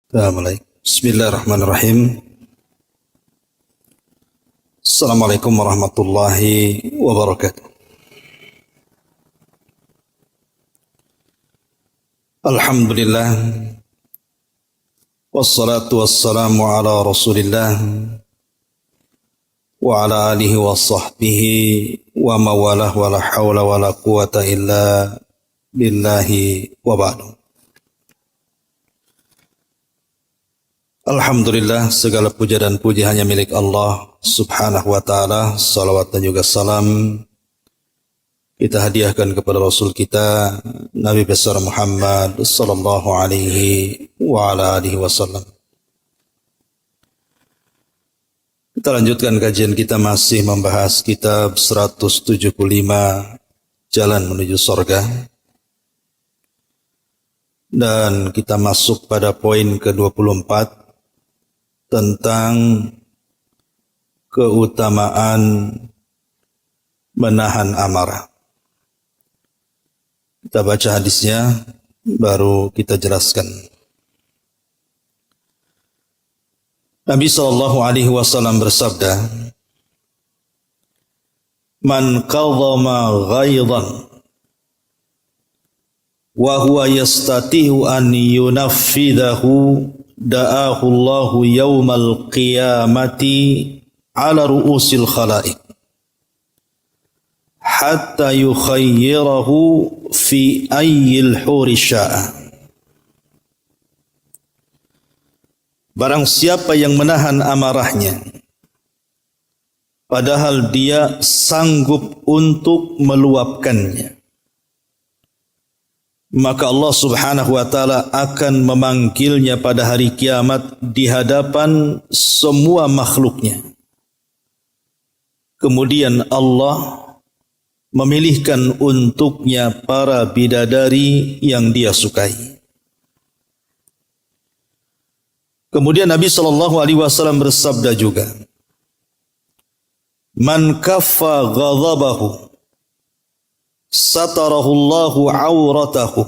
Bismillahirrahmanirrahim. Assalamualaikum warahmatullahi wabarakatuh. Alhamdulillah. Wassalatu wassalamu ala rasulillah wa ala alihi wa sahbihi wa mawalah wa la hawla wa la quwata illa billahi wa ba'du. Alhamdulillah, segala puja dan puji hanya milik Allah subhanahu wa ta'ala. Salawat dan juga salam kita hadiahkan kepada Rasul kita Nabi besar Muhammad sallallahu alaihi wa ala alihi wasallam. Kita lanjutkan kajian kita, masih membahas kitab 175 Jalan Menuju Surga. Dan kita masuk pada poin ke-24 tentang keutamaan menahan amarah. Kita baca hadisnya, baru kita jelaskan. Nabi SAW bersabda, "Man qadhama ghaidan wa huwa yastati'u an yunaffidahu da'ahu Allahu yawmal qiyamati ala ru'usil khala'iq hatta yukhayyirahu fi ayyil huri sya'a." Barang siapa yang menahan amarahnya padahal dia sanggup untuk meluapkannya, maka Allah subhanahu wa ta'ala akan memanggilnya pada hari kiamat di hadapan semua makhluknya. Kemudian Allah memilihkan untuknya para bidadari yang dia sukai. Kemudian Nabi SAW bersabda juga, "Man kaffa ghadabahu satarahu Allahu auratahu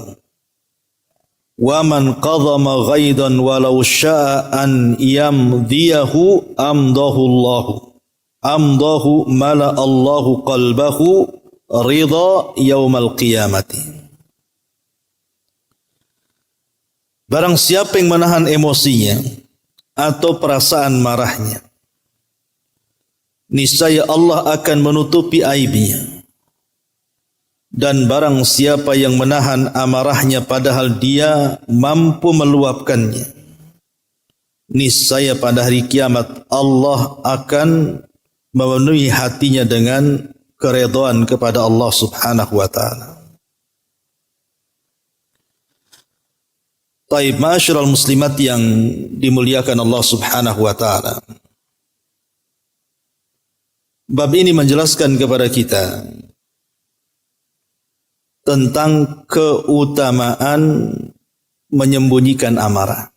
wa man qadhama ghaidan walau sya'a an yamdiyahu amdahu mala Allahu qalbahu ridha yaumal qiyamati." Barang siapa yang menahan emosinya atau perasaan marahnya, niscaya Allah akan menutupi aibnya. Dan barang siapa yang menahan amarahnya padahal dia mampu meluapkannya, niscaya pada hari kiamat Allah akan memenuhi hatinya dengan keridhaan kepada Allah subhanahu wa ta'ala. Taib, ma'asyiral muslimat yang dimuliakan Allah subhanahu wa ta'ala, bab ini menjelaskan kepada kita tentang keutamaan menyembunyikan amarah.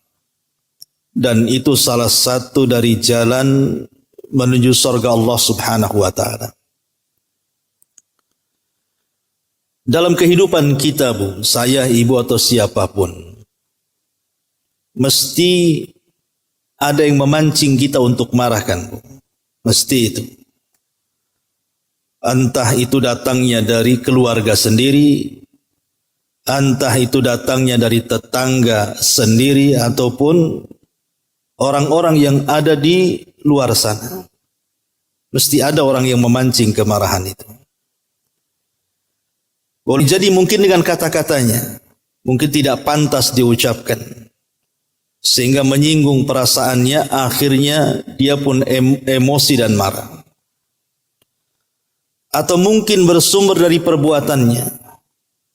Dan itu salah satu dari jalan menuju surga Allah subhanahu wa ta'ala. Dalam kehidupan kita, Bu, saya, ibu atau siapapun, mesti ada yang memancing kita untuk marahkan, Bu. Mesti itu. Entah itu datangnya dari keluarga sendiri, entah itu datangnya dari tetangga sendiri, ataupun orang-orang yang ada di luar sana. Mesti ada orang yang memancing kemarahan itu. Boleh jadi mungkin dengan kata-katanya, mungkin tidak pantas diucapkan, sehingga menyinggung perasaannya, akhirnya dia pun emosi dan marah. Atau mungkin bersumber dari perbuatannya,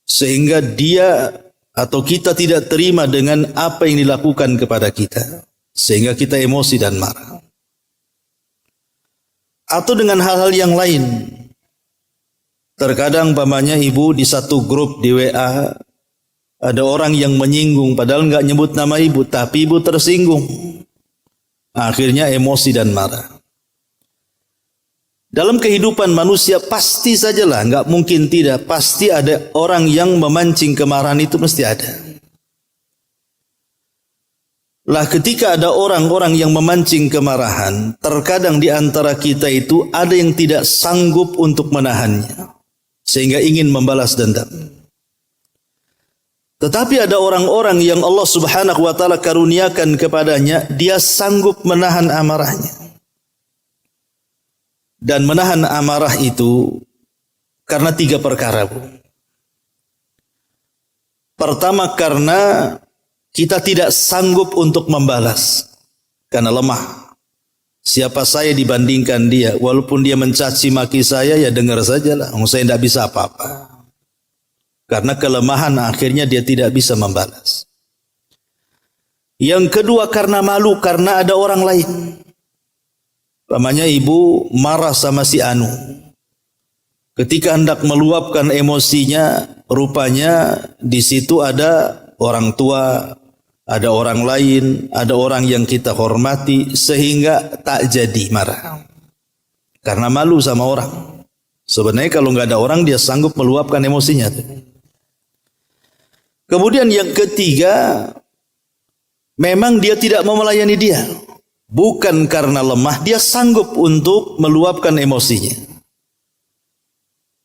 sehingga dia atau kita tidak terima dengan apa yang dilakukan kepada kita, sehingga kita emosi dan marah. Atau dengan hal-hal yang lain. Terkadang umpamanya ibu di satu grup di WA, ada orang yang menyinggung padahal enggak nyebut nama ibu, tapi ibu tersinggung. Akhirnya emosi dan marah. Dalam kehidupan manusia pasti sajalah, enggak mungkin tidak, pasti ada orang yang memancing kemarahan, itu mesti ada. lah ketika ada orang-orang yang memancing kemarahan, terkadang di antara kita itu ada yang tidak sanggup untuk menahannya, sehingga ingin membalas dendam. Tetapi ada orang-orang yang Allah Subhanahu wa taala karuniakan kepadanya, dia sanggup menahan amarahnya. Dan menahan amarah itu karena 3 perkara, Bu. Pertama, karena kita tidak sanggup untuk membalas karena lemah. Siapa saya dibandingkan dia? Walaupun dia mencaci maki saya, ya dengar sajalah. Saya tidak bisa apa-apa. Karena kelemahan akhirnya dia tidak bisa membalas. Yang kedua, karena malu, karena ada orang lain. Namanya ibu marah sama si Anu. Ketika hendak meluapkan emosinya, rupanya di situ ada orang tua, ada orang lain, ada orang yang kita hormati, sehingga tak jadi marah. Karena malu sama orang. Sebenarnya kalau nggak ada orang, dia sanggup meluapkan emosinya. Kemudian yang ketiga, memang dia tidak mau melayani dia. Bukan karena lemah, dia sanggup untuk meluapkan emosinya.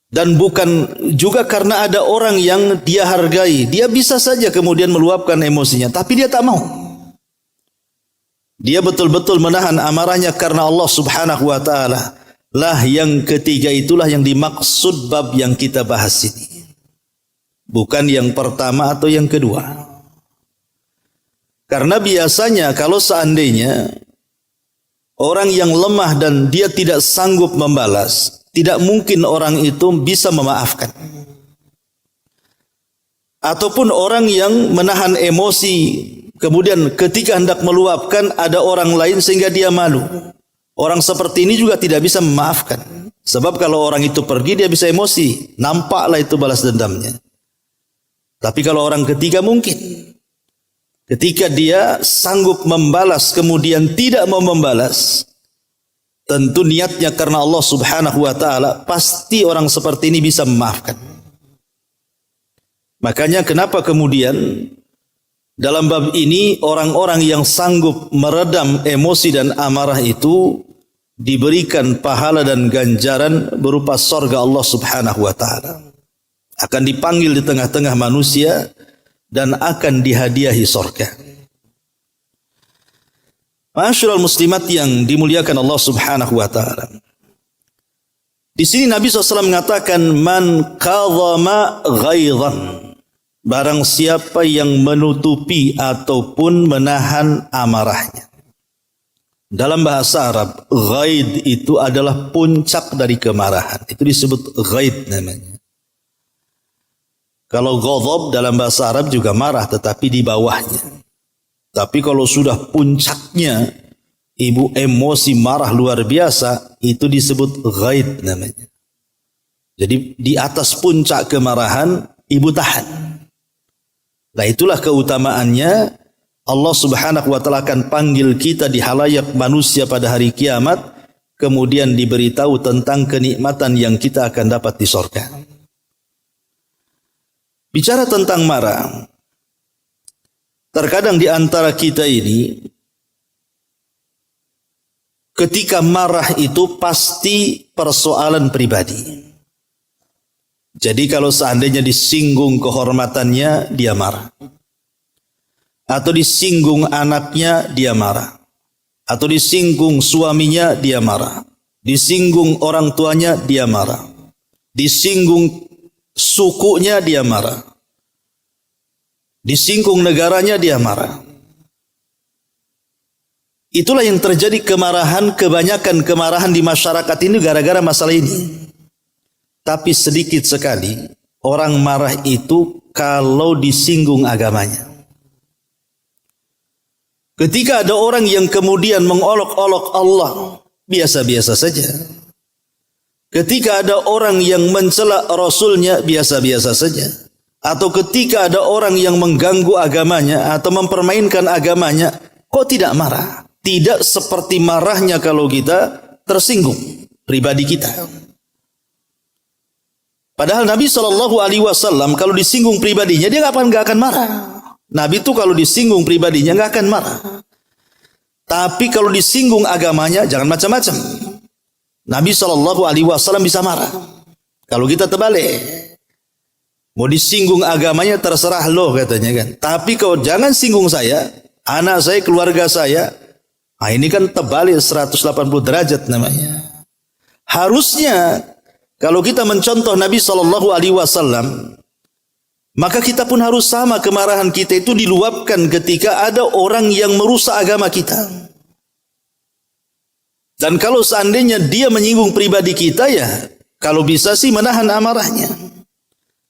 Dan bukan juga karena ada orang yang dia hargai. Dia bisa saja kemudian meluapkan emosinya, tapi dia tak mau. Dia betul-betul menahan amarahnya karena Allah Subhanahu wa taala. Lah yang ketiga itulah yang dimaksud bab yang kita bahas ini. Bukan yang pertama atau yang kedua. Karena biasanya kalau seandainya orang yang lemah dan dia tidak sanggup membalas, tidak mungkin orang itu bisa memaafkan. Ataupun orang yang menahan emosi, kemudian ketika hendak meluapkan ada orang lain sehingga dia malu. Orang seperti ini juga tidak bisa memaafkan. Sebab kalau orang itu pergi dia bisa emosi, nampaklah itu balas dendamnya. Tapi kalau orang ketiga mungkin. Ketika dia sanggup membalas kemudian tidak mau membalas, tentu niatnya karena Allah Subhanahu wa taala, pasti orang seperti ini bisa memaafkan. Makanya kenapa kemudian dalam bab ini orang-orang yang sanggup meredam emosi dan amarah itu diberikan pahala dan ganjaran berupa surga Allah Subhanahu wa taala. Akan dipanggil di tengah-tengah manusia dan akan dihadiahi surga. Ma'asyiral muslimat yang dimuliakan Allah Subhanahu wa taala. Di sini Nabi SAW mengatakan, man qadhama ghaidhan, barang siapa yang menutupi ataupun menahan amarahnya. Dalam bahasa Arab, ghaid itu adalah puncak dari kemarahan. Itu disebut ghaid namanya. Kalau ghadab dalam bahasa Arab juga marah, tetapi di bawahnya. Tapi kalau sudah puncaknya, ibu emosi marah luar biasa, itu disebut ghaid namanya. Jadi di atas puncak kemarahan, ibu tahan. Nah itulah keutamaannya. Allah Subhanahu wa taala akan panggil kita di halayak manusia pada hari kiamat, kemudian diberitahu tentang kenikmatan yang kita akan dapat di surga. Bicara tentang marah, terkadang di antara kita ini, ketika marah itu pasti persoalan pribadi. Jadi kalau seandainya disinggung kehormatannya, dia marah. Atau disinggung anaknya, dia marah. Atau disinggung suaminya, dia marah. Disinggung orang tuanya, dia marah. Disinggung sukunya, dia marah. Disinggung negaranya, dia marah. Itulah yang terjadi kemarahan, kebanyakan kemarahan di masyarakat ini gara-gara masalah ini. Tapi sedikit sekali orang marah itu kalau disinggung agamanya. Ketika ada orang yang kemudian mengolok-olok Allah, biasa-biasa saja. Ketika ada orang yang mencela Rasulnya, biasa-biasa saja. Atau ketika ada orang yang mengganggu agamanya atau mempermainkan agamanya, kok tidak marah? Tidak seperti marahnya kalau kita tersinggung pribadi kita. Padahal Nabi SAW kalau disinggung pribadinya, dia nggak akan marah. Nabi itu kalau disinggung pribadinya nggak akan marah. Tapi kalau disinggung agamanya jangan macam-macam. Nabi SAW bisa marah. Kalau kita terbalik, mau disinggung agamanya terserah lo katanya kan. Tapi kalau jangan singgung saya, anak saya, keluarga saya. Nah ini kan terbalik 180 derajat namanya. Harusnya kalau kita mencontoh Nabi SAW, maka kita pun harus sama, kemarahan kita itu diluapkan ketika ada orang yang merusak agama kita. Dan kalau seandainya dia menyinggung pribadi kita, ya kalau bisa sih menahan amarahnya.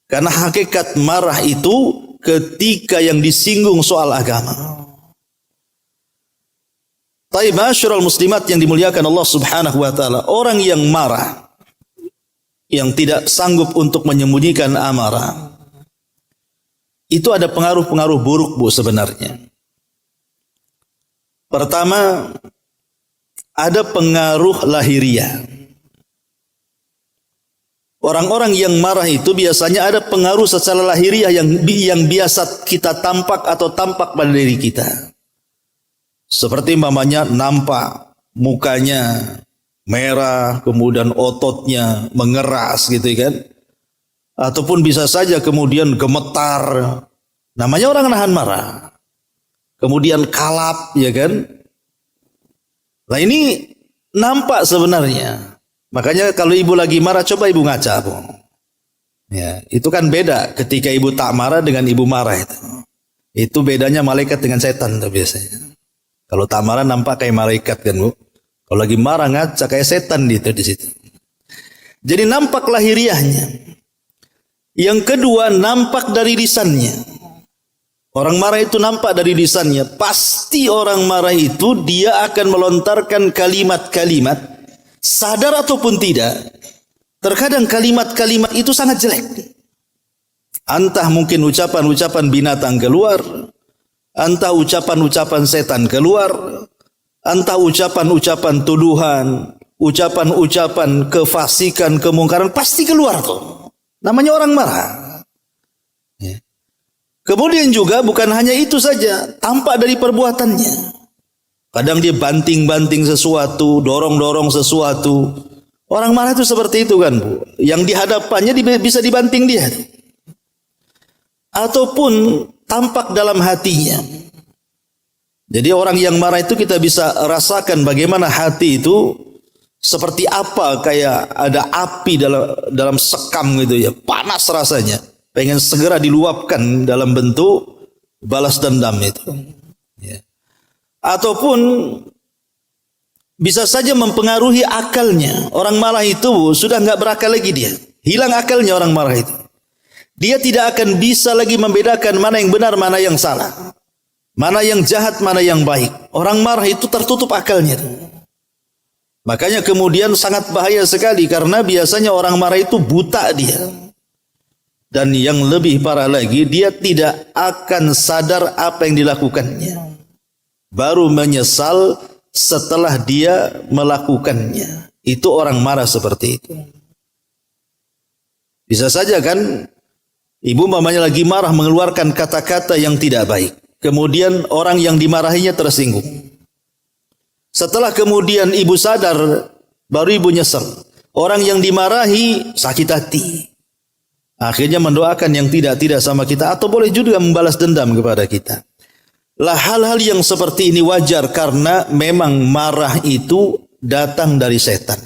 Karena hakikat marah itu ketika yang disinggung soal agama. Taib ma'asyiral muslimat yang dimuliakan Allah Subhanahu wa taala, orang yang marah, yang tidak sanggup untuk menyembunyikan amarah, itu ada pengaruh-pengaruh buruk, Bu, sebenarnya. Pertama, ada pengaruh lahiriah. Orang-orang yang marah itu biasanya ada pengaruh secara lahiriah yang biasa kita tampak atau tampak pada diri kita. Seperti mamanya nampak mukanya merah, kemudian ototnya mengeras gitu kan. Ataupun bisa saja kemudian gemetar. Namanya orang nahan marah. Kemudian kalap ya kan. Nah ini nampak sebenarnya. Makanya kalau ibu lagi marah coba ibu ngaca, Bu. Ya, itu kan beda ketika ibu tak marah dengan ibu marah itu. Itu bedanya malaikat dengan setan tuh biasanya. Kalau tak marah nampak kayak malaikat kan, Bu. Kalau lagi marah ngaca kayak setan gitu di situ. Jadi nampak lahiriahnya. Yang kedua nampak dari lisannya. Orang marah itu nampak dari lisannya. Pasti orang marah itu dia akan melontarkan kalimat-kalimat, sadar ataupun tidak. Terkadang kalimat-kalimat itu sangat jelek. Entah mungkin ucapan-ucapan binatang keluar, entah ucapan-ucapan setan keluar, entah ucapan-ucapan tuduhan, ucapan-ucapan kefasikan, kemungkaran, pasti keluar tuh. Namanya orang marah. Ya. Kemudian juga bukan hanya itu saja, tampak dari perbuatannya. Kadang dia banting-banting sesuatu, dorong-dorong sesuatu. Orang marah itu seperti itu kan, Bu. Yang di hadapannya bisa dibanting dia. Ataupun tampak dalam hatinya. Jadi orang yang marah itu kita bisa rasakan bagaimana hati itu seperti apa, kayak ada api dalam sekam gitu ya, panas rasanya, pengen segera diluapkan dalam bentuk balas dendam itu. Ya. Ataupun bisa saja mempengaruhi akalnya. Orang marah itu sudah nggak berakal lagi dia, hilang akalnya orang marah itu. Dia tidak akan bisa lagi membedakan mana yang benar, mana yang salah, mana yang jahat, mana yang baik. Orang marah itu tertutup akalnya. Makanya kemudian sangat bahaya sekali karena biasanya orang marah itu buta dia. Dan yang lebih parah lagi, dia tidak akan sadar apa yang dilakukannya. Baru menyesal setelah dia melakukannya. Itu orang marah seperti itu. Bisa saja kan ibu mamanya lagi marah mengeluarkan kata-kata yang tidak baik. Kemudian orang yang dimarahinya tersinggung. Setelah kemudian ibu sadar, baru ibu nyesel. Orang yang dimarahi sakit hati. Akhirnya mendoakan yang tidak-tidak sama kita. Atau boleh juga membalas dendam kepada kita. Lah hal-hal yang seperti ini wajar karena memang marah itu datang dari setan.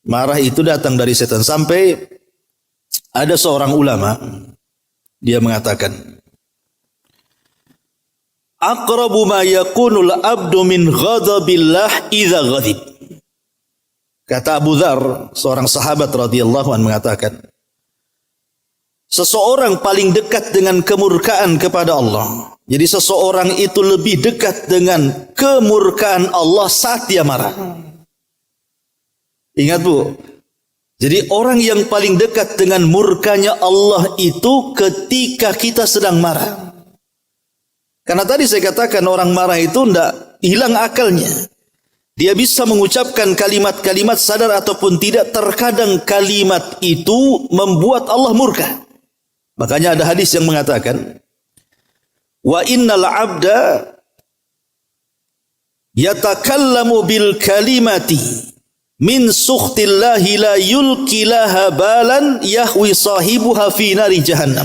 Marah itu datang dari setan. Sampai ada seorang ulama, dia mengatakan, aqrabu ma yakunul abdu min ghadabillah idza ghadib. Kata Abu Dzar, seorang sahabat radhiyallahu anhu mengatakan, seseorang paling dekat dengan kemurkaan kepada Allah. Jadi seseorang itu lebih dekat dengan kemurkaan Allah saat dia marah. Ingat, Bu. Jadi orang yang paling dekat dengan murkanya Allah itu ketika kita sedang marah. Karena tadi saya katakan orang marah itu tidak hilang akalnya. Dia bisa mengucapkan kalimat-kalimat sadar ataupun tidak. Terkadang kalimat itu membuat Allah murka. Makanya ada hadis yang mengatakan, wa innal 'abda yatakallamu bil kalimati min sukhtillahi la yulki laha balan yahwi sahibuha fi nari jahannam.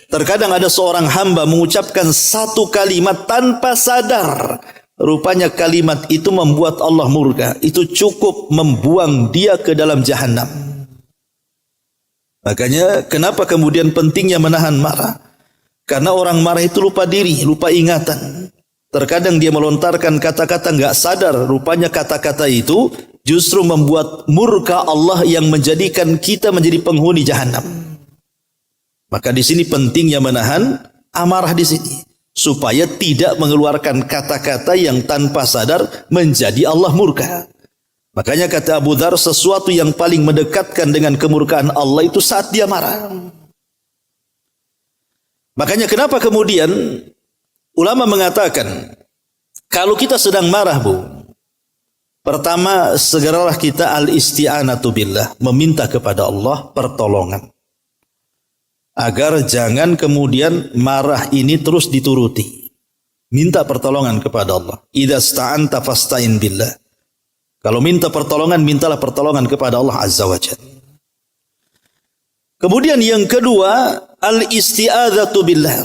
Terkadang ada seorang hamba mengucapkan satu kalimat tanpa sadar, rupanya kalimat itu membuat Allah murka. Itu cukup membuang dia ke dalam jahannam. Makanya kenapa kemudian pentingnya menahan marah? Karena orang marah itu lupa diri, lupa ingatan. Terkadang dia melontarkan kata-kata enggak sadar, rupanya kata-kata itu justru membuat murka Allah yang menjadikan kita menjadi penghuni jahannam. Maka di sini pentingnya menahan amarah di sini, supaya tidak mengeluarkan kata-kata yang tanpa sadar menjadi Allah murka. Makanya kata Abu Dzar, sesuatu yang paling mendekatkan dengan kemurkaan Allah itu saat dia marah. Makanya kenapa kemudian ulama mengatakan, kalau kita sedang marah, Bu, pertama segeralah kita al-isti'anatu billah, meminta kepada Allah pertolongan. Agar jangan kemudian marah ini terus dituruti. Minta pertolongan kepada Allah. Idza sta'anta fasta'in billah. Kalau minta pertolongan, mintalah pertolongan kepada Allah Azza wa Jalla. Kemudian yang kedua, al-isti'adzatu billah.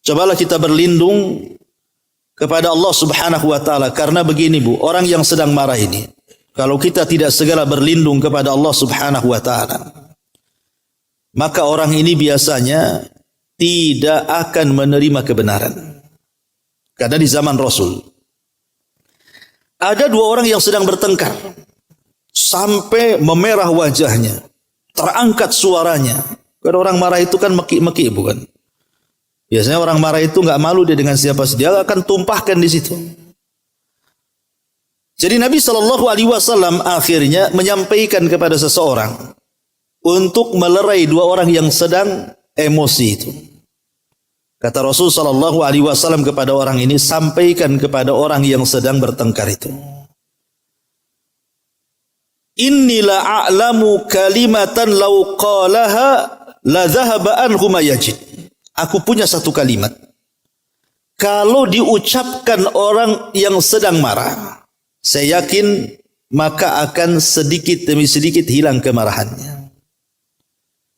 Cobalah kita berlindung kepada Allah Subhanahu wa taala, karena begini, Bu, orang yang sedang marah ini, kalau kita tidak segera berlindung kepada Allah Subhanahu wa taala, maka orang ini biasanya tidak akan menerima kebenaran. Karena di zaman Rasul ada dua orang yang sedang bertengkar sampai memerah wajahnya, terangkat suaranya. Karena orang marah itu kan meki-meki, bukan? Biasanya orang marah itu nggak malu dia dengan siapa saja, dia akan tumpahkan di situ. Jadi Nabi SAW akhirnya menyampaikan kepada seseorang untuk melerai dua orang yang sedang emosi itu. Kata Rasul SAW kepada orang ini, sampaikan kepada orang yang sedang bertengkar itu, inni la a'lamu kalimatan law qalaha la dhahaba anhu ma yajid. Aku punya satu kalimat, kalau diucapkan orang yang sedang marah, saya yakin maka akan sedikit demi sedikit hilang kemarahannya.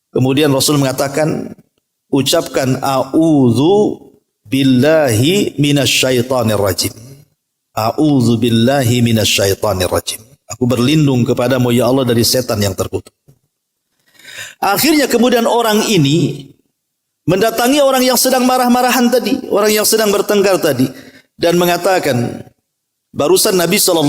Kemudian Rasul mengatakan, ucapkan a'udzu billahi minasyaitonir rajim. A'udzu billahi minasyaitonir rajim. Aku berlindung kepadamu ya Allah dari setan yang terkutuk. Akhirnya kemudian orang ini mendatangi orang yang sedang marah-marahan tadi, orang yang sedang bertengkar tadi, dan mengatakan, barusan Nabi SAW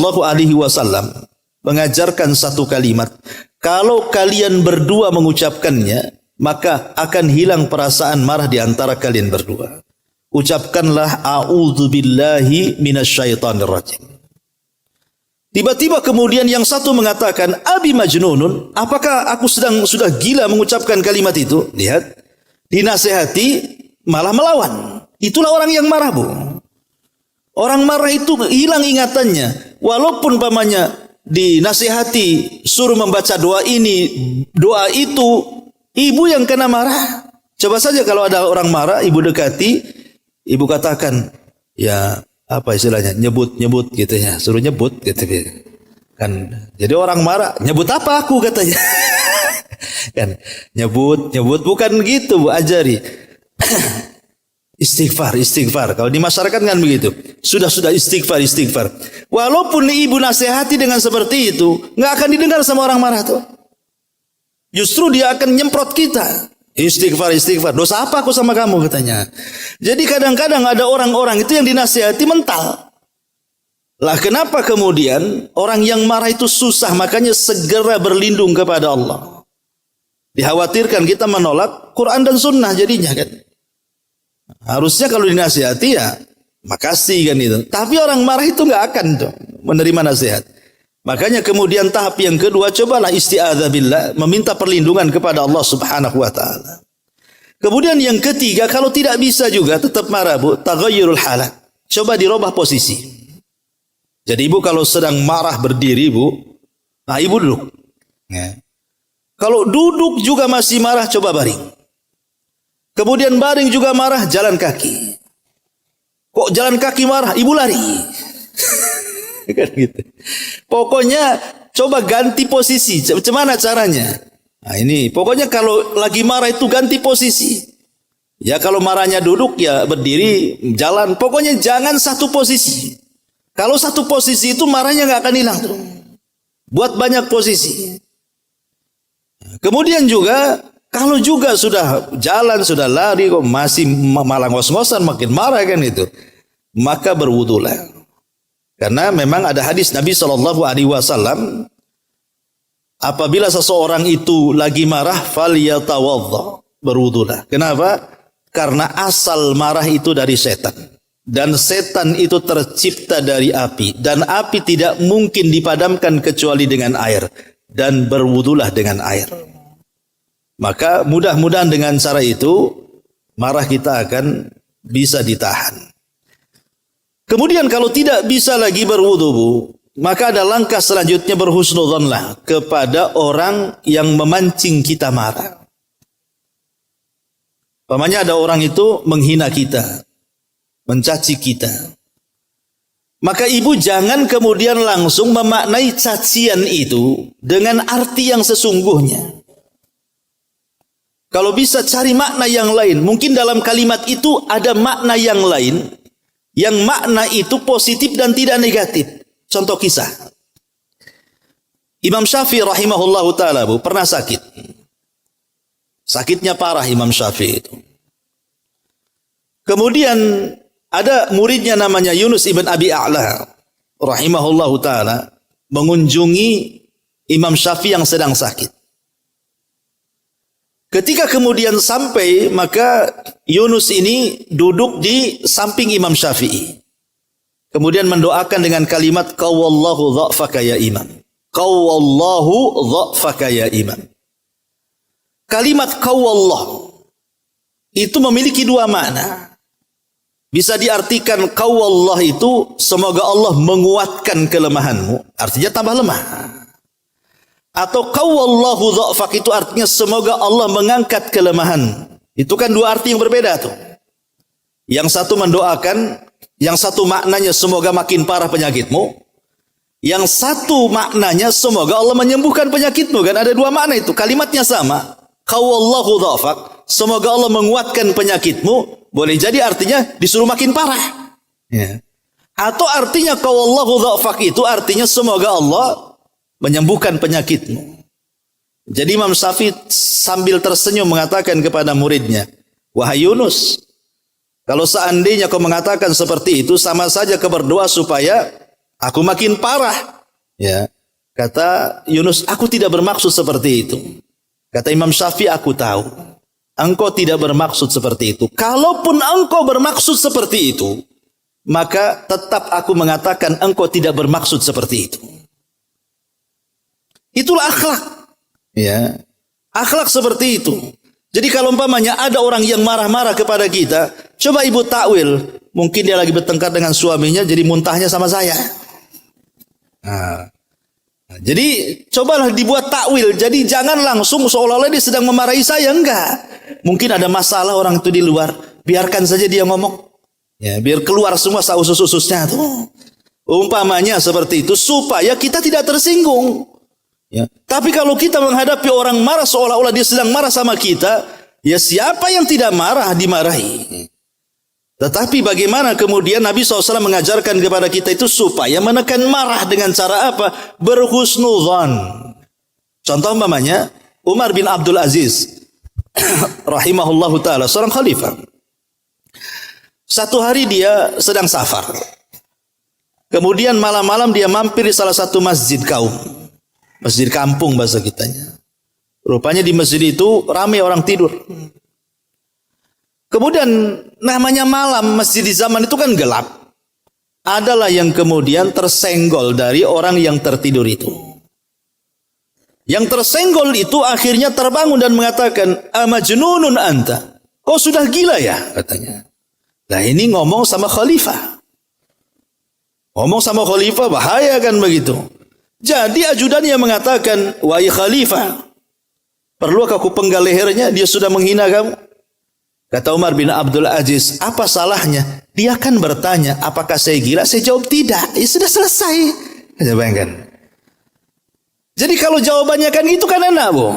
mengajarkan satu kalimat, kalau kalian berdua mengucapkannya, maka akan hilang perasaan marah di antara kalian berdua. Ucapkanlah a'udzu billahi minasyaitonir rajim. Tiba-tiba kemudian yang satu mengatakan, abi majnunun, apakah aku sudah gila mengucapkan kalimat itu? Lihat, dinasihati malah melawan. Itulah orang yang marah, Bu. Orang marah itu hilang ingatannya. Walaupun pamannya dinasihati, suruh membaca doa ini, doa itu, ibu yang kena marah. Coba saja kalau ada orang marah, ibu dekati, ibu katakan, ya apa istilahnya, nyebut gitu ya, suruh nyebut gitu kan. Jadi orang marah, nyebut apa aku katanya. Kan nyebut bukan gitu, Bu, ajari. Istighfar. Kalau di masyarakat kan begitu. Sudah istighfar. Walaupun ibu nasihati dengan seperti itu, nggak akan didengar sama orang marah tuh. Justru dia akan nyemprot kita. Istighfar. Dosa apa aku sama kamu katanya. Jadi kadang-kadang ada orang-orang itu yang dinasihati mental. Lah kenapa kemudian orang yang marah itu susah, makanya segera berlindung kepada Allah. Dikhawatirkan kita menolak Quran dan Sunnah jadinya kan. Harusnya kalau dinasihati ya makasih kan itu. Tapi orang marah itu nggak akan tuh menerima nasihat. Makanya kemudian tahap yang kedua, cobalah isti'adzah billah, meminta perlindungan kepada Allah Subhanahu wa taala. Kemudian yang ketiga, kalau tidak bisa juga tetap marah, Bu, taghayyurul halat. Coba dirubah posisi. Jadi ibu kalau sedang marah berdiri, Bu, nah ibu duduk. Ya. Kalau duduk juga masih marah, coba baring. Kemudian baring juga marah, jalan kaki. Kok jalan kaki marah, ibu lari. Kan gitu. Pokoknya coba ganti posisi. Bagaimana caranya? Nah ini, pokoknya kalau lagi marah itu ganti posisi. Ya kalau marahnya duduk ya berdiri, jalan. Pokoknya jangan satu posisi. Kalau satu posisi itu marahnya nggak akan hilang tuh. Buat banyak posisi. Kemudian juga kalau juga sudah jalan, sudah lari, kok masih malah ngos-ngosan, makin marah kan itu, maka berwudulah. Karena memang ada hadis Nabi SAW, apabila seseorang itu lagi marah, falyatawadda, berwudulah. Kenapa? Karena asal marah itu dari setan. Dan setan itu tercipta dari api. Dan api tidak mungkin dipadamkan kecuali dengan air. Dan berwudulah dengan air. Maka mudah-mudahan dengan cara itu marah kita akan bisa ditahan. Kemudian kalau tidak bisa lagi berwudu, maka ada langkah selanjutnya berhusnudzonlah kepada orang yang memancing kita marah. Umpamanya ada orang itu menghina kita, mencaci kita. Maka ibu jangan kemudian langsung memaknai cacian itu dengan arti yang sesungguhnya. Kalau bisa cari makna yang lain. Mungkin dalam kalimat itu ada makna yang lain. Yang makna itu positif dan tidak negatif. Contoh kisah. Imam Syafi'i rahimahullahu ta'ala pernah sakit. Sakitnya parah Imam Syafi'i itu. Kemudian ada muridnya namanya Yunus ibn Abi A'la rahimahullahu ta'ala mengunjungi Imam Syafi'i yang sedang sakit. Ketika kemudian sampai, maka Yunus ini duduk di samping Imam Syafi'i. Kemudian mendoakan dengan kalimat qawwallahu dha'faka ya imam. Qawwallahu dha'faka ya imam. Kalimat qawwallah itu memiliki dua makna. Bisa diartikan qawwallah itu semoga Allah menguatkan kelemahanmu, artinya tambah lemah. Atau qawwallahu dha'fak itu artinya semoga Allah mengangkat kelemahan. Itu kan dua arti yang berbeda tuh. Yang satu mendoakan, yang satu maknanya semoga makin parah penyakitmu. Yang satu maknanya semoga Allah menyembuhkan penyakitmu. Kan ada dua makna itu, kalimatnya sama. Qawwallahu dha'fak, semoga Allah menguatkan penyakitmu. Boleh jadi artinya disuruh makin parah. Ya. Atau artinya qawwallahu dha'fak itu artinya semoga Allah menyembuhkan penyakitmu. Jadi Imam Syafi'i sambil tersenyum mengatakan kepada muridnya, wahai Yunus, kalau seandainya kau mengatakan seperti itu, sama saja kau berdoa supaya aku makin parah. Ya, kata Yunus, aku tidak bermaksud seperti itu. Kata Imam Syafi'i, aku tahu engkau tidak bermaksud seperti itu. Kalaupun engkau bermaksud seperti itu, maka tetap aku mengatakan engkau tidak bermaksud seperti itu. Itulah akhlak. Ya. Akhlak seperti itu. Jadi kalau umpamanya ada orang yang marah-marah kepada kita, coba ibu takwil. Mungkin dia lagi bertengkar dengan suaminya, jadi muntahnya sama saya. Nah, jadi cobalah dibuat takwil. Jadi jangan langsung seolah-olah dia sedang memarahi saya. Enggak. Mungkin ada masalah orang itu di luar. Biarkan saja dia ngomong. Ya, biar keluar semua usus-ususnya tuh. Umpamanya seperti itu supaya kita tidak tersinggung. Ya. Tapi kalau kita menghadapi orang marah seolah-olah dia sedang marah sama kita, ya siapa yang tidak marah dimarahi. Tetapi bagaimana kemudian Nabi SAW mengajarkan kepada kita itu supaya menekan marah dengan cara apa? Berhusnudzon. Contoh umpamanya Umar bin Abdul Aziz rahimahullahu ta'ala, seorang khalifah. Satu hari dia sedang safar. Kemudian malam-malam dia mampir di salah satu masjid kaum. Masjid kampung bahasa kitanya. Rupanya di masjid itu ramai orang tidur. Kemudian namanya malam, masjid di zaman itu kan gelap. Adalah yang kemudian tersenggol dari orang yang tertidur itu. Yang tersenggol itu akhirnya terbangun dan mengatakan, amajnunun anta. Kau sudah gila ya? Katanya. Nah ini ngomong sama khalifah. Ngomong sama khalifah bahaya kan begitu. Jadi ajudannya mengatakan, wahai khalifah, perlukah aku penggal lehernya? Dia sudah menghina kamu. Kata Umar bin Abdul Aziz, apa salahnya? Dia kan bertanya, apakah saya gila? Saya jawab tidak. Ya sudah selesai. Bayangkan. Jadi kalau jawabannya kan itu kan enak, Bu.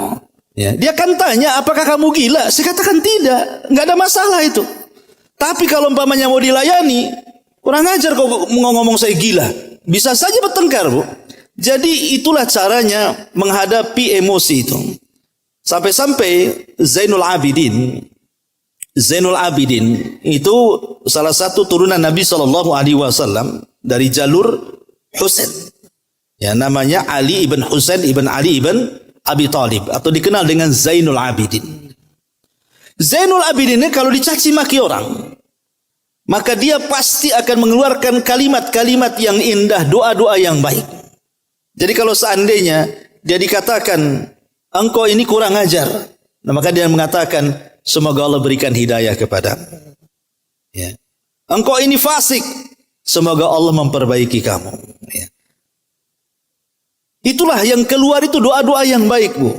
Ya, dia kan tanya, apakah kamu gila? Saya katakan tidak. Nggak ada masalah itu. Tapi kalau umpamanya mau dilayani, kurang ajar kau ngomong saya gila. Bisa saja bertengkar, Bu. Jadi itulah caranya menghadapi emosi itu. Sampai-sampai Zainul Abidin itu salah satu turunan Nabi SAW dari jalur Husain. Ya, namanya Ali ibn Husain ibn Ali ibn Abi Thalib atau dikenal dengan Zainul Abidin. Zainul Abidin ini kalau dicaci maki orang, maka dia pasti akan mengeluarkan kalimat-kalimat yang indah, doa-doa yang baik. Jadi kalau seandainya dia dikatakan engkau ini kurang ajar, nah, maka dia mengatakan semoga Allah berikan hidayah kepadamu. Ya. Engkau ini fasik, semoga Allah memperbaiki kamu. Ya. Itulah yang keluar itu doa-doa yang baik, Bu.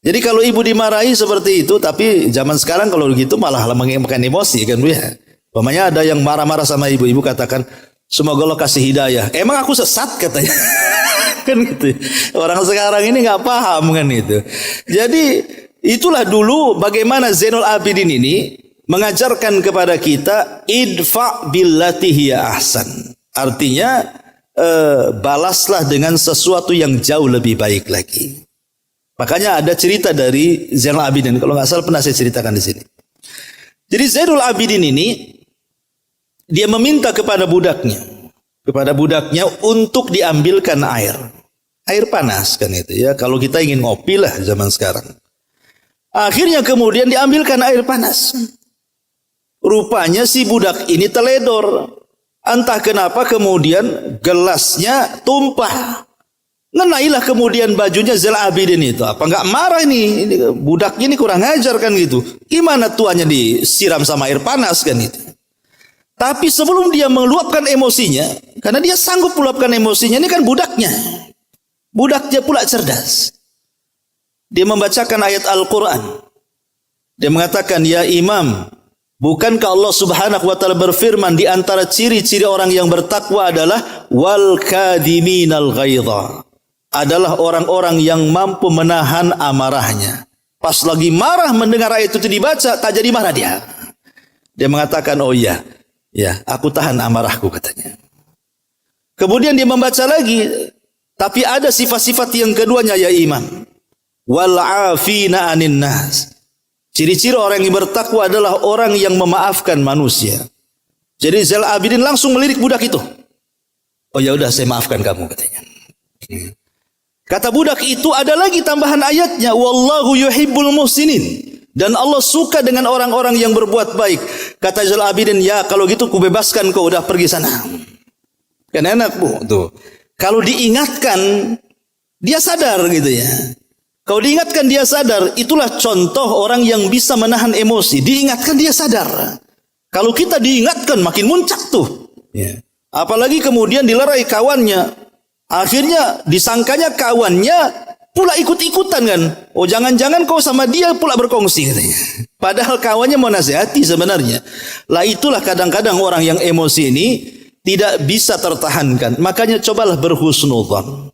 Jadi kalau ibu dimarahi seperti itu, tapi zaman sekarang kalau begitu malah mengemukan emosi kan, Bu ya. Umpamanya ada yang marah-marah sama ibu katakan semoga Allah kasih hidayah. Emang aku sesat katanya. Kan gitu. Orang sekarang ini nggak paham kan itu. Jadi itulah dulu bagaimana Zainul Abidin ini mengajarkan kepada kita idfa billati hiya ahsan. Artinya balaslah dengan sesuatu yang jauh lebih baik lagi. Makanya ada cerita dari Zainul Abidin, kalau nggak salah pernah saya ceritakan di sini. Jadi Zainul Abidin ini dia meminta kepada budaknya untuk diambilkan air panas kan itu ya. Kalau kita ingin ngopi lah zaman sekarang. Akhirnya kemudian diambilkan air panas. Rupanya si budak ini teledor. Entah kenapa kemudian gelasnya tumpah. Ngenailah kemudian bajunya Zainul Abidin itu. Apa enggak marah ini budaknya ini kurang ajar kan gitu. Gimana tuanya disiram sama air panas kan itu. Tapi sebelum dia meluapkan emosinya, karena dia sanggup meluapkan emosinya, ini kan budaknya. Budaknya pula cerdas. Dia membacakan ayat Al-Quran. Dia mengatakan, ya imam, bukankah Allah subhanahu wa ta'ala berfirman di antara ciri-ciri orang yang bertakwa adalah wal kadiminal ghaidha, adalah orang-orang yang mampu menahan amarahnya. Pas lagi marah mendengar ayat itu dibaca, tak jadi marah dia. Dia mengatakan, oh iya, ya aku tahan amarahku katanya. Kemudian dia membaca lagi, tapi ada sifat-sifat yang keduanya ya imam. Wal afina anin nas. Ciri-ciri orang yang bertakwa adalah orang yang memaafkan manusia. Jadi Zainul Abidin langsung melirik budak itu. Oh ya udah saya maafkan kamu katanya. Kata budak itu ada lagi tambahan ayatnya, wallahu yuhibbul muhsinin. Dan Allah suka dengan orang-orang yang berbuat baik. Kata Zainul Abidin, ya kalau gitu kubebaskan kau, udah pergi sana. Kan enak, Bu, tuh. Kalau diingatkan dia sadar gitu ya. Kalau diingatkan dia sadar, itulah contoh orang yang bisa menahan emosi. Diingatkan dia sadar. Kalau kita diingatkan makin muncak tuh. Ya. Apalagi kemudian dilerai kawannya. Akhirnya disangkanya kawannya pula ikut-ikutan kan. Oh jangan-jangan kau sama dia pula berkongsi katanya. Padahal kawannya mau nasihati sebenarnya. Lah itulah kadang-kadang orang yang emosi ini tidak bisa tertahankan. Makanya cobalah berhusnudzon.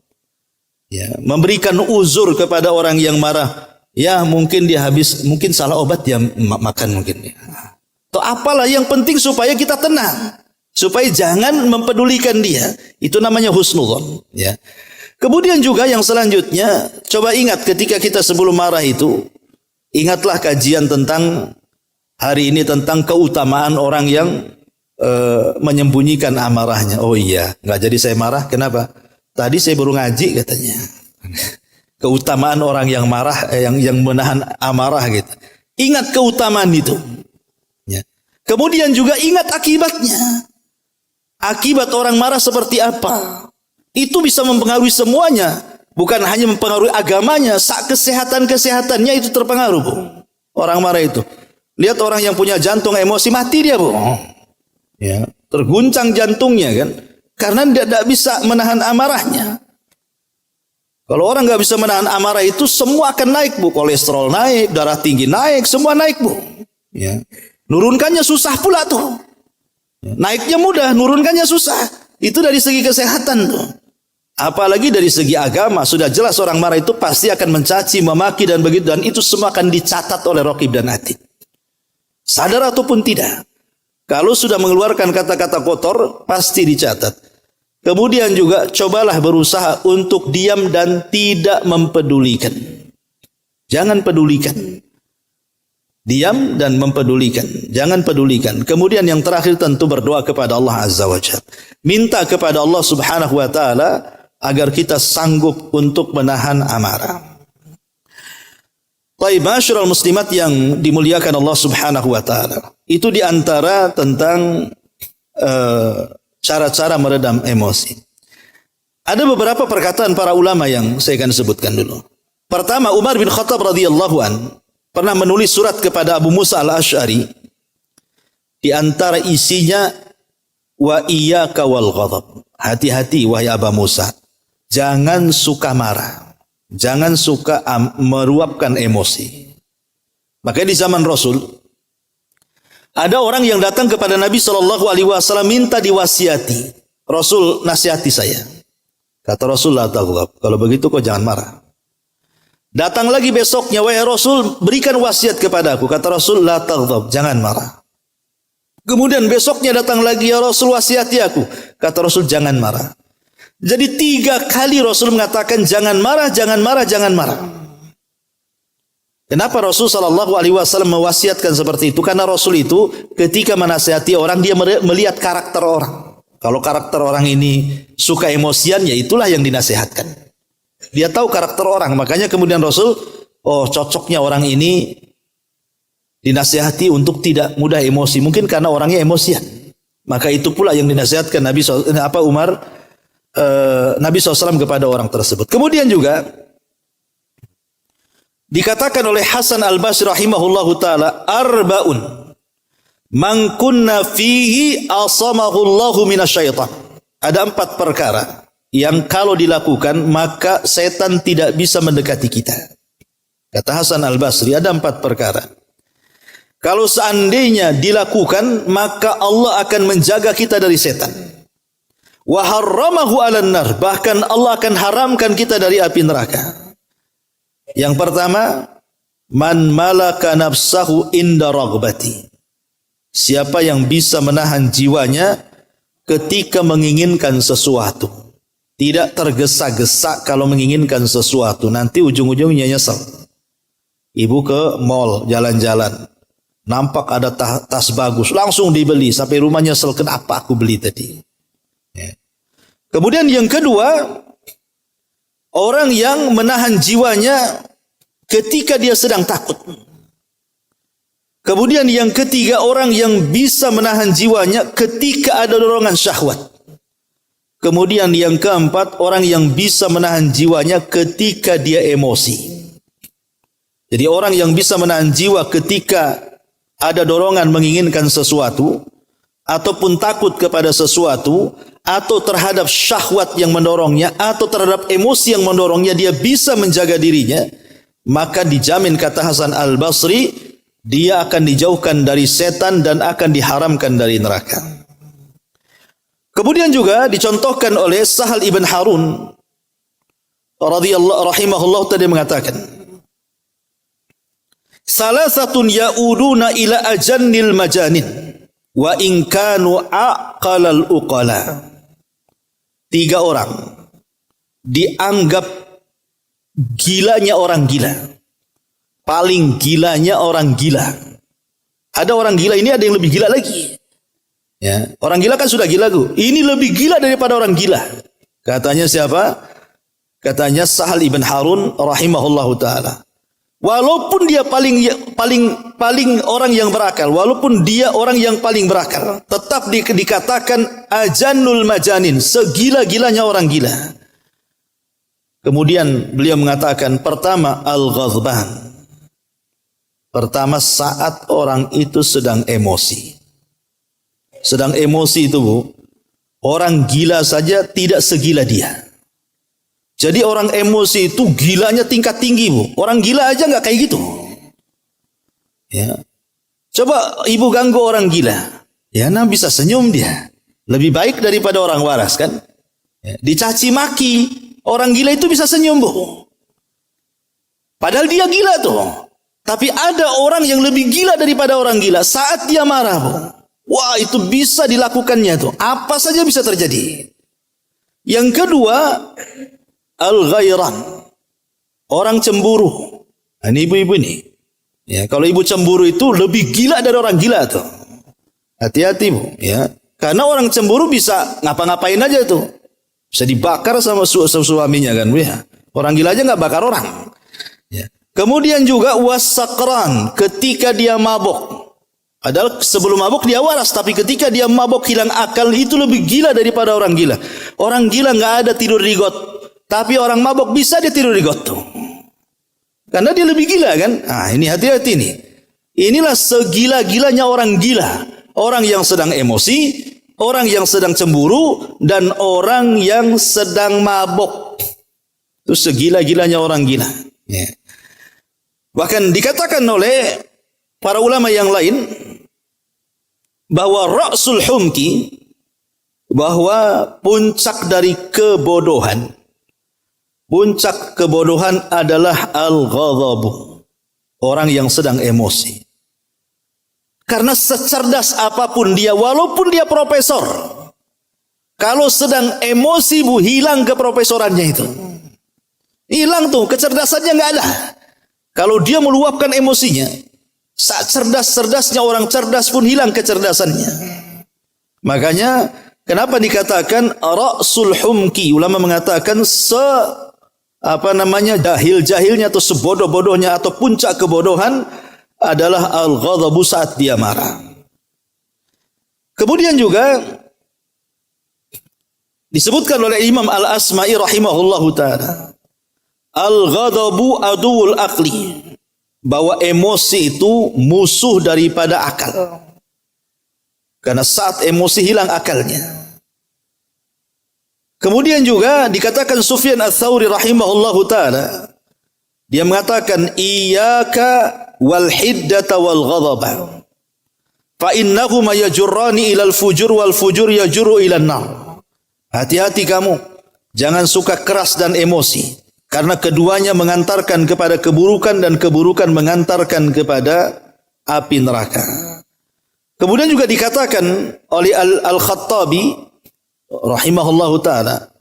Ya, memberikan uzur kepada orang yang marah. Ya mungkin dia mungkin salah obat dia makan mungkin. Atau apalah yang penting supaya kita tenang. Supaya jangan mempedulikan dia. Itu namanya husnudzon. Ya. Kemudian juga yang selanjutnya, coba ingat ketika kita sebelum marah itu, ingatlah kajian tentang hari ini tentang keutamaan orang yang menyembunyikan amarahnya. Oh iya, nggak jadi saya marah. Kenapa? Tadi saya baru ngaji katanya. Keutamaan orang yang marah, yang menahan amarah gitu. Ingat keutamaan itu. Ya. Kemudian juga ingat akibatnya. Akibat orang marah seperti apa? Itu bisa mempengaruhi semuanya. Bukan hanya mempengaruhi agamanya, kesehatan-kesehatannya itu terpengaruh, Bu. Orang marah itu. Lihat orang yang punya jantung emosi, mati dia, Bu. Ya, terguncang jantungnya kan. Karena dia tidak bisa menahan amarahnya. Kalau orang nggak bisa menahan amarah itu semua akan naik, Bu. Kolesterol naik, darah tinggi naik, semua naik, Bu. Ya. Nurunkannya susah pula tuh. Naiknya mudah, nurunkannya susah. Itu dari segi kesehatan tuh. Apalagi dari segi agama, sudah jelas orang marah itu pasti akan mencaci, memaki dan begitu, dan itu semua akan dicatat oleh Raqib dan Atid. Sadar ataupun tidak. Kalau sudah mengeluarkan kata-kata kotor, pasti dicatat. Kemudian juga cobalah berusaha untuk diam dan tidak mempedulikan. Jangan pedulikan. Diam dan mempedulikan. Jangan pedulikan. Kemudian yang terakhir tentu berdoa kepada Allah Azza wa Jalla. Minta kepada Allah Subhanahu wa taala agar kita sanggup untuk menahan amarah. Baik, masyarul muslimat yang dimuliakan Allah Subhanahu wa taala. Itu di antara tentang cara-cara meredam emosi. Ada beberapa perkataan para ulama yang saya akan sebutkan dulu. Pertama, Umar bin Khattab radhiyallahu an pernah menulis surat kepada Abu Musa al-Asy'ari. Di antara isinya, wa iyyaka wal ghadab. Hati-hati wahai Abu Musa. Jangan suka marah. Jangan suka meluapkan emosi. Makanya di zaman Rasul, ada orang yang datang kepada Nabi SAW minta diwasiati. Rasul, nasihati saya. Kata Rasul, la taghdab. Kalau begitu kau jangan marah. Datang lagi besoknya, wahai Rasul, berikan wasiat kepadaku. Kata Rasul, la taghdab. Jangan marah. Kemudian besoknya datang lagi, ya Rasul, wasiati aku. Kata Rasul, jangan marah. Jadi 3 kali Rasul mengatakan jangan marah, jangan marah, jangan marah. Kenapa Rasul SAW mewasiatkan seperti itu? Karena Rasul itu ketika menasihati orang, dia melihat karakter orang. Kalau karakter orang ini suka emosian, ya itulah yang dinasihatkan. Dia tahu karakter orang, makanya kemudian Rasul, oh cocoknya orang ini dinasihati untuk tidak mudah emosi. Mungkin karena orangnya emosian. Maka itu pula yang dinasihatkan Nabi SAW kepada orang tersebut. Kemudian juga dikatakan oleh Hasan Al-Basri rahimahullahu taala, arba'un man kunna fihi asamahullahu minasyaitan. Ada 4 perkara yang kalau dilakukan maka setan tidak bisa mendekati kita. Kata Hasan Al-Basri, ada 4 perkara. Kalau seandainya dilakukan maka Allah akan menjaga kita dari setan. Wa harramahu 'alan nar, bahkan Allah akan haramkan kita dari api neraka. Yang pertama, man malaka nafsahu inda raghbati. Siapa yang bisa menahan jiwanya ketika menginginkan sesuatu. Tidak tergesa-gesa kalau menginginkan sesuatu, nanti ujung-ujungnya nyesel. Ibu ke mall jalan-jalan, nampak ada tas bagus, langsung dibeli sampai rumah nyesel, kenapa aku beli tadi? Kemudian yang kedua, orang yang menahan jiwanya ketika dia sedang takut. Kemudian yang ketiga, orang yang bisa menahan jiwanya ketika ada dorongan syahwat. Kemudian yang keempat, orang yang bisa menahan jiwanya ketika dia emosi. Jadi orang yang bisa menahan jiwa ketika ada dorongan menginginkan sesuatu, ataupun takut kepada sesuatu, atau terhadap syahwat yang mendorongnya, atau terhadap emosi yang mendorongnya, dia bisa menjaga dirinya, maka dijamin, kata Hasan Al-Basri, dia akan dijauhkan dari setan dan akan diharamkan dari neraka. Kemudian juga dicontohkan oleh Sahal ibn Harun radhiyallahu rahimahullah tadi mengatakan, salasatun ya'uduna ila ajannil majanin wa in kanu aqalal uqala. 3 orang dianggap gilanya orang gila. Paling gilanya orang gila. Ada orang gila ini, ada yang lebih gila lagi. Ya, orang gila kan sudah gila tuh. Ini lebih gila daripada orang gila. Katanya siapa? Katanya Sahal ibn Harun rahimahullahu taala. Walaupun dia paling orang yang berakal, walaupun dia orang yang paling berakal, tetap dikatakan ajannul majanin, segila-gilanya orang gila. Kemudian beliau mengatakan, pertama al-ghadban. Pertama, saat orang itu sedang emosi. Sedang emosi itu, Bu, orang gila saja tidak segila dia. Jadi orang emosi itu gilanya tingkat tinggi, Bu. Orang gila aja nggak kayak gitu. Ya. Coba ibu ganggu orang gila. Ya, nah bisa senyum dia. Lebih baik daripada orang waras kan? Ya, dicaci maki. Orang gila itu bisa senyum, Bu. Padahal dia gila tuh. Tapi ada orang yang lebih gila daripada orang gila. Saat dia marah, Bu. Wah, itu bisa dilakukannya tuh. Apa saja bisa terjadi. Yang kedua, al-ghairan. Orang cemburu. Nah, ini ibu-ibu nih. Ya, kalau ibu cemburu itu lebih gila dari orang gila tuh. Hati-hati, Bu, ya. Karena orang cemburu bisa ngapa-ngapain aja tuh. Bisa dibakar sama suaminya kan, Bu, ya. Orang gila aja nggak bakar orang. Ya. Kemudian juga wasakran, ketika dia mabok. Padahal sebelum mabok dia waras, tapi ketika dia mabok hilang akal itu lebih gila daripada orang gila. Orang gila nggak ada tidur di got, tapi orang mabok bisa dia tidur di got tuh. Karena dia lebih gila kan? Nah, ini hati-hati nih. Inilah segila-gilanya orang gila. Orang yang sedang emosi, orang yang sedang cemburu, dan orang yang sedang mabok. Itu segila-gilanya orang gila. Ya. Bahkan dikatakan oleh para ulama yang lain, bahwa ra'sul humki, bahwa puncak dari kebodohan, puncak kebodohan adalah al-ghadhabu. Orang yang sedang emosi. Karena secerdas apapun dia, walaupun dia profesor, kalau sedang emosi, Bu, hilang keprofesorannya itu. Hilang tuh, kecerdasannya nggak ada. Kalau dia meluapkan emosinya, saat cerdas-cerdasnya orang cerdas pun hilang kecerdasannya. Makanya, kenapa dikatakan ra'sul humki? Ulama mengatakan jahil-jahilnya atau sebodoh-bodohnya atau puncak kebodohan adalah al-ghadhabu saat dia marah. Kemudian juga disebutkan oleh Imam Al-Asma'i rahimahullahu ta'ala, al-ghadhabu aduul aqli, bahwa emosi itu musuh daripada akal. Karena saat emosi hilang akalnya. Kemudian juga dikatakan Sufyan Ats-Tsauri rahimahullahu taala, dia mengatakan iyyaka wal hiddata wal ghadaba fa innahuma yajurrani ilal fujur wal fujur yajurru ilan nar. Hati-hati kamu, jangan suka keras dan emosi, karena keduanya mengantarkan kepada keburukan dan keburukan mengantarkan kepada api neraka. Kemudian juga dikatakan oleh Al-Khattabi rahimahullahu ta'ala,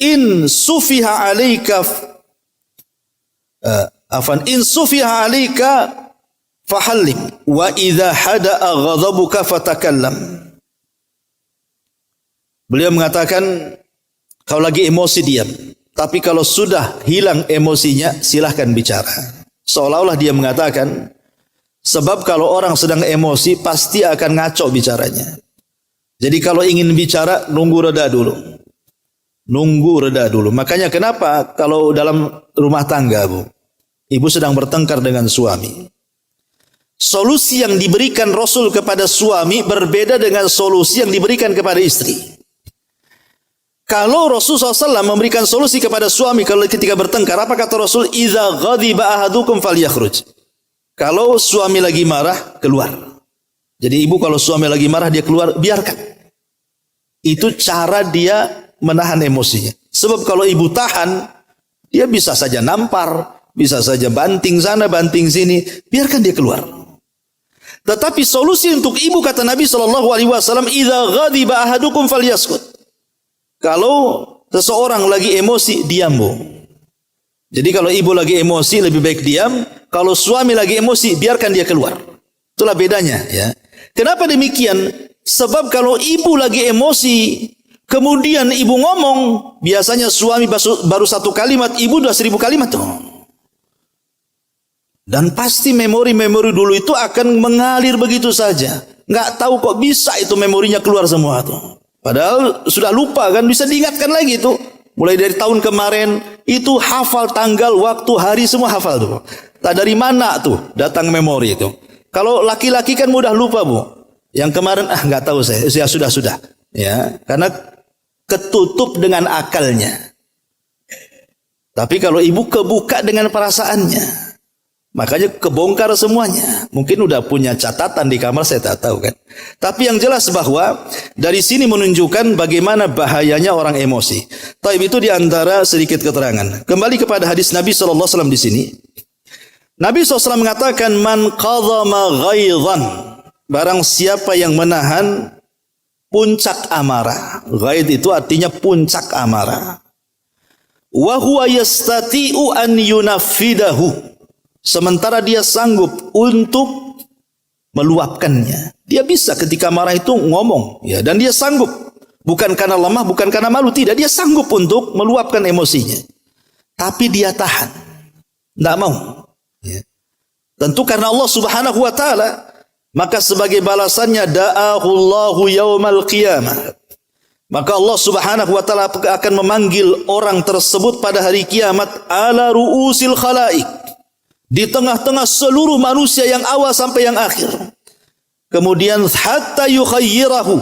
in sufiha alaika fahallim wa idza hada'a ghadabuka fatakallam. Beliau mengatakan, kalau lagi emosi diam, tapi kalau sudah hilang emosinya silahkan bicara. Seolah-olah dia mengatakan, sebab kalau orang sedang emosi pasti akan ngaco bicaranya. Jadi kalau ingin bicara, nunggu reda dulu. Nunggu reda dulu. Makanya kenapa kalau dalam rumah tangga, Bu, ibu sedang bertengkar dengan suami, solusi yang diberikan Rasul kepada suami berbeda dengan solusi yang diberikan kepada istri. Kalau Rasulullah SAW memberikan solusi kepada suami kalau ketika bertengkar, apa kata Rasul? Idza ghadiba ahadukum falyakhruj. Kalau suami lagi marah, keluar. Jadi ibu kalau suami lagi marah dia keluar, biarkan. Itu cara dia menahan emosinya. Sebab kalau ibu tahan, dia bisa saja nampar, bisa saja banting sana, banting sini, biarkan dia keluar. Tetapi solusi untuk ibu, kata Nabi SAW, idza ghadiba ahadukum falyaskut. Kalau seseorang lagi emosi, diam, Bu. Jadi kalau ibu lagi emosi lebih baik diam, kalau suami lagi emosi biarkan dia keluar. Itulah bedanya, ya. Kenapa demikian? Sebab kalau ibu lagi emosi, kemudian ibu ngomong, biasanya suami baru satu kalimat, ibu udah 1000 kalimat tuh. Dan pasti memori-memori dulu itu akan mengalir begitu saja. Nggak tahu kok bisa itu memorinya keluar semua tuh. Padahal sudah lupa kan, bisa diingatkan lagi tuh. Mulai dari tahun kemarin, itu hafal tanggal, waktu, hari, semua hafal tuh. Tak dari mana tuh datang memori itu. Kalau laki-laki kan mudah lupa, Bu. Yang kemarin, nggak tahu saya, ya sudah. Ya, karena ketutup dengan akalnya. Tapi kalau ibu kebuka dengan perasaannya. Makanya kebongkar semuanya. Mungkin udah punya catatan di kamar, saya tak tahu kan. Tapi yang jelas bahwa dari sini menunjukkan bagaimana bahayanya orang emosi. Taib itu diantara sedikit keterangan. Kembali kepada hadis Nabi SAW di sini. Nabi SAW mengatakan, Man qadhama ghaidhan. Barang siapa yang menahan puncak amarah. Ghaidh itu artinya puncak amarah. Wa huwa yastati'u an yunaffidahu. Sementara dia sanggup untuk meluapkannya. Dia bisa ketika marah itu ngomong, ya, dan dia sanggup. Bukan karena lemah, bukan karena malu, tidak. Dia sanggup untuk meluapkan emosinya. Tapi dia tahan. Tidak mau. Ya. Tentu karena Allah Subhanahu wa ta'ala. Maka sebagai balasannya, da'ahullahu yawmal qiyamah. Maka Allah Subhanahu wa ta'ala akan memanggil orang tersebut pada hari kiamat ala ru'usil khalaik. Di tengah-tengah seluruh manusia yang awal sampai yang akhir. Kemudian hatta yukhayyirahu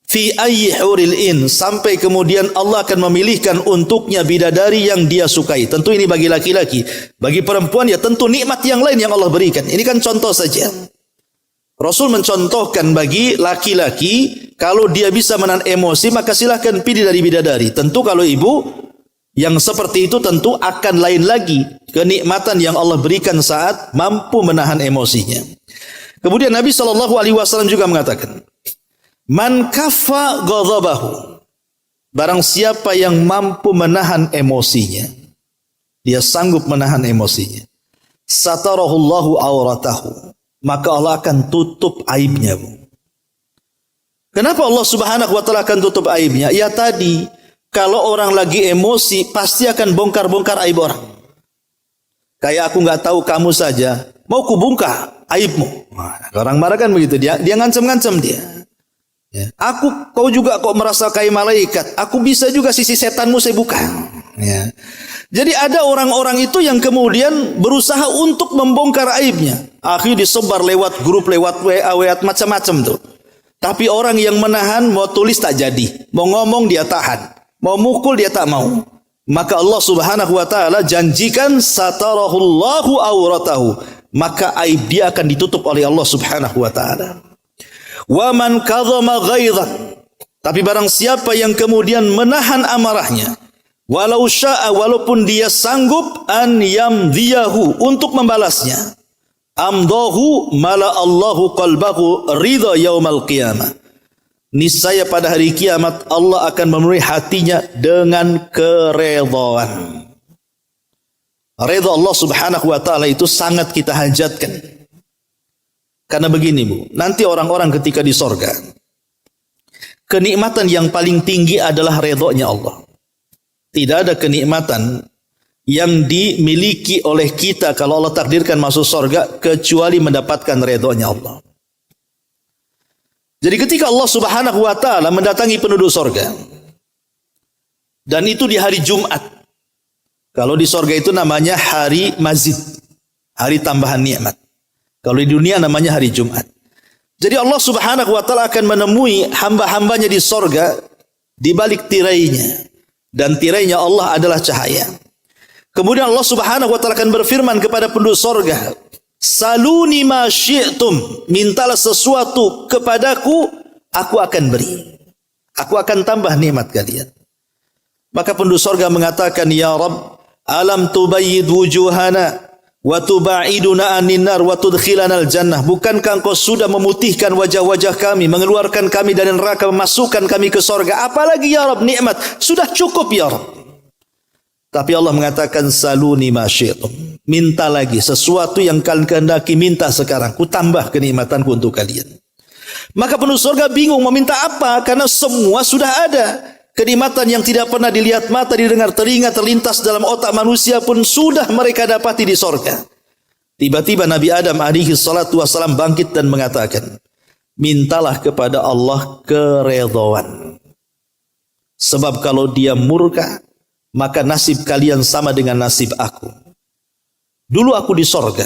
fi ayyi huril in, sampai kemudian Allah akan memilihkan untuknya bidadari yang dia sukai. Tentu ini bagi laki-laki. Bagi perempuan ya tentu nikmat yang lain yang Allah berikan. Ini kan contoh saja. Rasul mencontohkan bagi laki-laki, kalau dia bisa menahan emosi maka silahkan pilih dari bidadari. Tentu kalau ibu yang seperti itu tentu akan lain lagi kenikmatan yang Allah berikan saat mampu menahan emosinya. Kemudian Nabi SAW juga mengatakan, Man kaffa ghadabahu. Barang siapa yang mampu menahan emosinya, dia sanggup menahan emosinya, satarahullahu auratahu. Maka Allah akan tutup aibnya. Kenapa Allah Subhanahu wa ta'ala akan tutup aibnya? Ya tadi, kalau orang lagi emosi pasti akan bongkar-bongkar aib orang. Kayak aku nggak tahu kamu saja, mau kubongkar aibmu. Nah, orang marah kan begitu, dia ngancam-ngancam dia. Ya. Kau juga kok merasa kayak malaikat. Aku bisa juga sisi setanmu saya buka. Ya. Jadi ada orang-orang itu yang kemudian berusaha untuk membongkar aibnya. Akhirnya disebar lewat grup, lewat WA, macam-macam tuh. Tapi orang yang menahan mau tulis tak jadi, mau ngomong dia tahan, mau mukul dia tak mau. Maka Allah Subhanahu wa ta'ala janjikan satarahullahu auratahu. Maka aib dia akan ditutup oleh Allah Subhanahu wa ta'ala. Wa man kadhama ghaidhan. Tapi barang siapa yang kemudian menahan amarahnya, walau sya'a, walaupun dia sanggup, an yamdhiyahu, untuk membalasnya, amdahu mala Allahu qalbahu ridha yaumal qiyamah. Niscaya pada hari kiamat Allah akan memenuhi hatinya dengan keredhaan. Redha Allah Subhanahu wa ta'ala itu sangat kita hajatkan. Karena begini Bu, nanti orang-orang ketika di sorga, kenikmatan yang paling tinggi adalah redhonya Allah. Tidak ada kenikmatan yang dimiliki oleh kita kalau Allah takdirkan masuk sorga kecuali mendapatkan redhonya Allah. Jadi ketika Allah Subhanahu wa ta'ala mendatangi penduduk sorga, dan itu di hari Jumat. Kalau di sorga itu namanya hari mazid, hari tambahan nikmat. Kalau di dunia namanya hari Jumat. Jadi Allah Subhanahu wa ta'ala akan menemui hamba-hambanya di sorga di balik tirainya. Dan tirainya Allah adalah cahaya. Kemudian Allah Subhanahu wa ta'ala akan berfirman kepada penduduk sorga, Saluni ma syi'tum, mintalah sesuatu kepadaku, aku akan beri. Aku akan tambah nikmat kalian. Maka penduduk sorga mengatakan, Ya Rabb, alam tubayyid wujuhana wa tubaiduna anin nar wa tudkhilana al-jannah. Bukankah engkau sudah memutihkan wajah-wajah kami, mengeluarkan kami dari neraka, memasukkan kami ke sorga? Apalagi ya Rabb nikmat? Sudah cukup ya Rabb. Tapi Allah mengatakan, Saluni ma syi'tum. Minta lagi sesuatu yang kalian kehendaki, minta sekarang. Ku tambah kenikmatanku untuk kalian. Maka penduduk surga bingung mau minta apa, karena semua sudah ada. Kenikmatan yang tidak pernah dilihat mata, didengar telinga, terlintas dalam otak manusia pun sudah mereka dapati di sorga. Tiba-tiba Nabi Adam alaihi salatu wassalam bangkit dan mengatakan, mintalah kepada Allah keredhaan. Sebab kalau dia murka, maka nasib kalian sama dengan nasib aku. Dulu aku di sorga,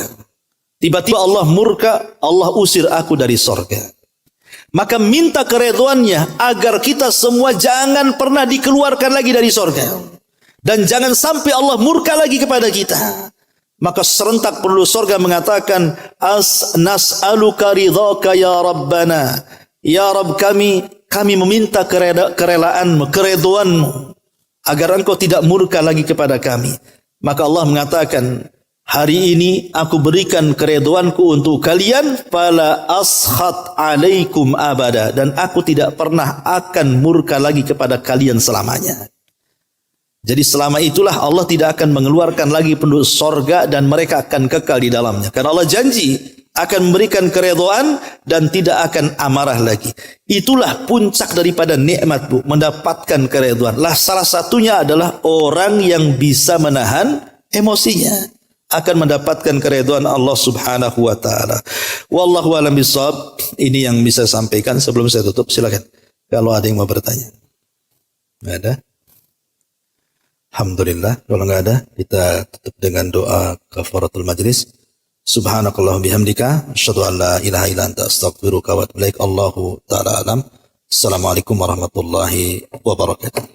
tiba-tiba Allah murka, Allah usir aku dari sorga. Maka minta keredhaannya agar kita semua jangan pernah dikeluarkan lagi dari sorga. Dan jangan sampai Allah murka lagi kepada kita. Maka serentak penduduk surga mengatakan, nas'aluka ridhaka ya Rabbana. Ya Rabb kami meminta kerelaanmu, kereduanmu, agar engkau tidak murka lagi kepada kami. Maka Allah mengatakan, hari ini aku berikan kereduanku untuk kalian, fala askhat alaikum abada, dan aku tidak pernah akan murka lagi kepada kalian selamanya. Jadi selama itulah Allah tidak akan mengeluarkan lagi penduduk sorga dan mereka akan kekal di dalamnya. Karena Allah janji akan memberikan keridhaan dan tidak akan amarah lagi. Itulah puncak daripada nikmat, Bu, mendapatkan keridhaan. Lah salah satunya adalah orang yang bisa menahan emosinya akan mendapatkan keridhaan Allah Subhanahu wa taala. Wallahu a'lam bishawab. Ini yang bisa saya sampaikan sebelum saya tutup. Silakan kalau ada yang mau bertanya. Enggak ada? Alhamdulillah. Kalau enggak ada, kita tutup dengan doa kafaratul majlis. Subhanakallahumma bihamdika asyhadu an la ilaha illa anta astaghfiruka wa atubu ilaik. Allahu ta'ala alam. Assalamualaikum warahmatullahi wabarakatuh.